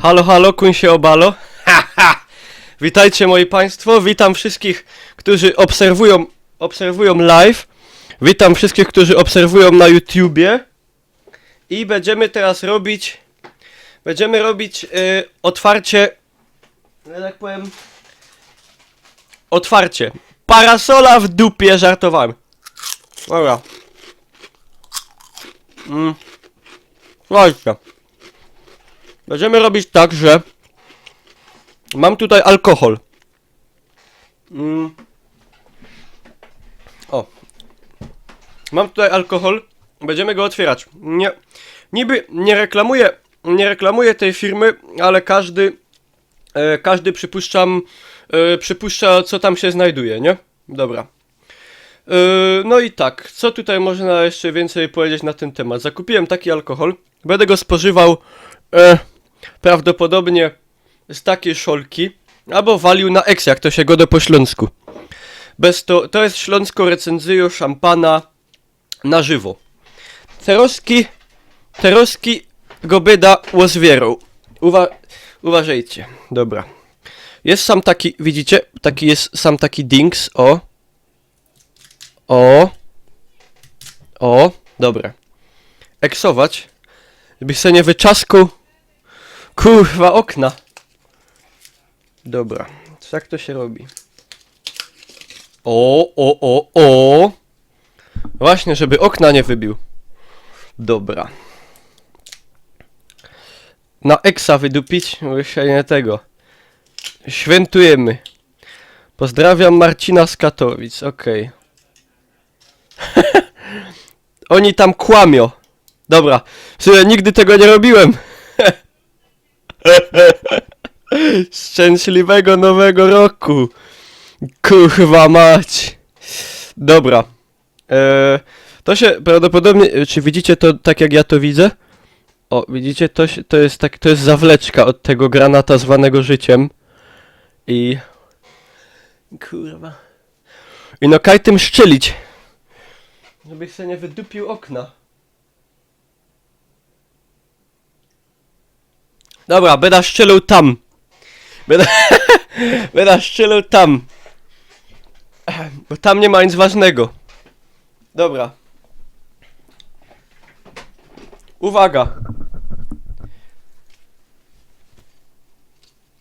Halo, halo, kuń się obalo. Ha! Witajcie moi państwo, witam wszystkich, którzy obserwują live. Witam wszystkich, którzy obserwują na YouTubie. I będziemy teraz robić... otwarcie... że tak powiem... Otwarcie. Parasola w dupie, żartowałem. Dobra. Słuchajcie. Będziemy robić tak, że... Mam tutaj alkohol. O. Mam tutaj alkohol. Będziemy go otwierać. Niby nie reklamuję tej firmy, ale każdy przypuszcza co tam się znajduje, nie? Dobra. No i tak, co tutaj można jeszcze więcej powiedzieć na ten temat? Zakupiłem taki alkohol. Będę go spożywał prawdopodobnie z takiej szolki, albo walił na eks, jak to się goda po śląsku. To jest śląsko recenzjo szampana na żywo. Teroski go byda łozwierą. Uważajcie, dobra. Jest sam taki, widzicie? Jest sam taki dings, dobra. Eksować, żebyś se nie wyczasku, kurwa, okna. Dobra, jak to się robi? O. Właśnie, żeby okna nie wybił. Dobra. Na eksa wydupić, bo się nie tego. Świętujemy. Pozdrawiam Marcina z Katowic, okej. Oni tam kłamią. Dobra, w sumie nigdy tego nie robiłem. Szczęśliwego nowego roku. Kurwa mać. Dobra. To się prawdopodobnie, czy widzicie to tak jak ja to widzę? O, widzicie, to jest zawleczka od tego granata zwanego życiem. I... Kurwa. I no kaj tym szczelić. Żebyś sobie nie wydupił okna. Dobra, będę szczelił tam. Będę szczelił tam. Bo tam nie ma nic ważnego. Dobra. Uwaga.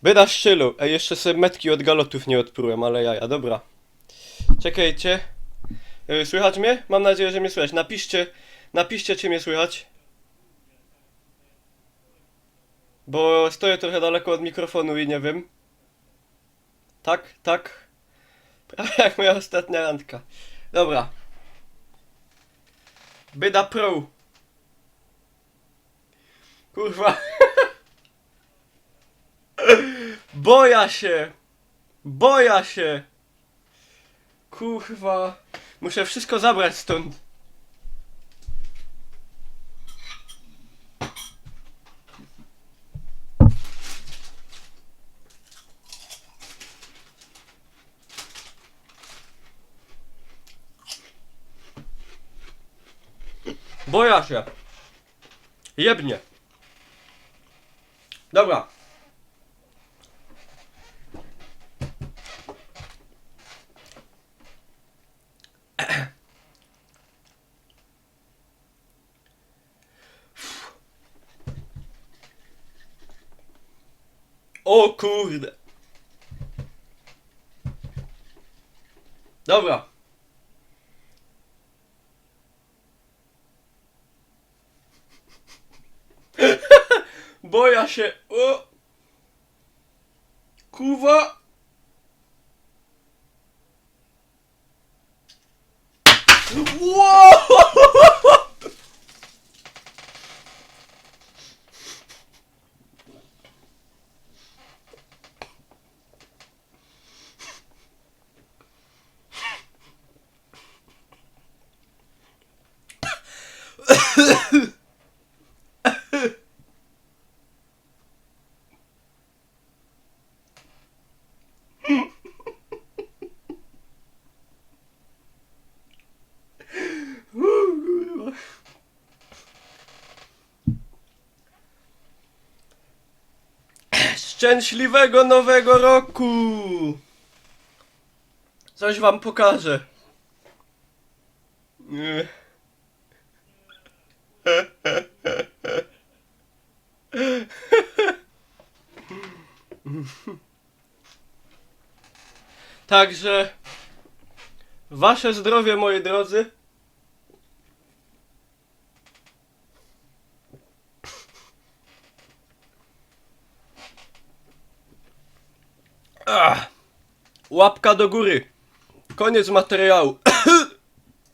Będę szczelił. Ej, jeszcze sobie metki od galotów nie odprułem, ale jaja, dobra. Czekajcie. Słychać mnie? Mam nadzieję, że mnie słychać. Napiszcie, czy mnie słychać. Bo stoję trochę daleko od mikrofonu i nie wiem. Tak. Prawie jak moja ostatnia randka. Dobra. Byda Pro. Kurwa. Boja się. Kurwa. Muszę wszystko zabrać stąd. Boja się. Jebnie. Dobra. O kurde. Dobra. Boja się. O. Kurwa. Wow! Szczęśliwego nowego roku! Coś wam pokażę. Nie. Także wasze zdrowie, moi drodzy. Łapka do góry. Koniec materiału.